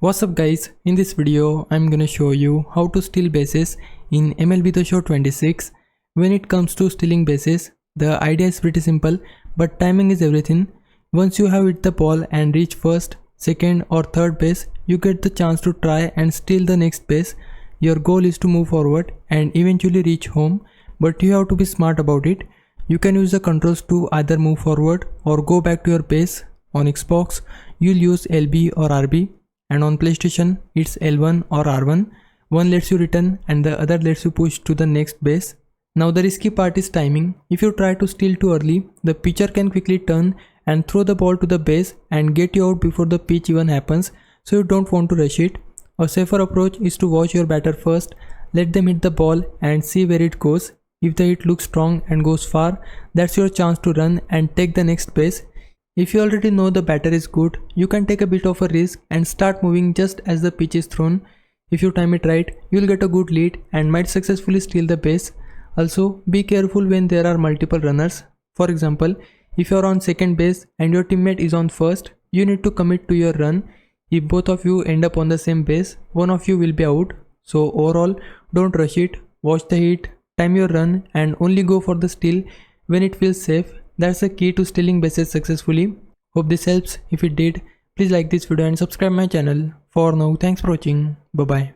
What's up guys, in this video I'm gonna show you how to steal bases in MLB The Show 26. When it comes to stealing bases, the idea is pretty simple, but timing is everything. Once you have hit the ball and reach first, second or third base, you get the chance to try and steal the next base. Your goal is to move forward and eventually reach home, but you have to be smart about it. You can use the controls to either move forward or go back to your base. On Xbox, you'll use LB or RB. And on PlayStation, it's L1 or R1. One lets you return and the other lets you push to the next base. Now the risky part is timing. If you try to steal too early, the pitcher can quickly turn and throw the ball to the base and get you out before the pitch even happens, so you don't want to rush it. A safer approach is to watch your batter first, let them hit the ball and see where it goes. If the hit looks strong and goes far, that's your chance to run and take the next base. If you already know the batter is good, you can take a bit of a risk and start moving just as the pitch is thrown. If you time it right, you'll get a good lead and might successfully steal the base. Also, be careful when there are multiple runners. For example, if you're on second base and your teammate is on first, you need to commit to your run. If both of you end up on the same base, one of you will be out. So overall, don't rush it, watch the hit, time your run and only go for the steal when it feels safe. That's the key to stealing bases successfully. Hope this helps. If it did, please like this video and subscribe my channel. For now, thanks for watching. Bye bye.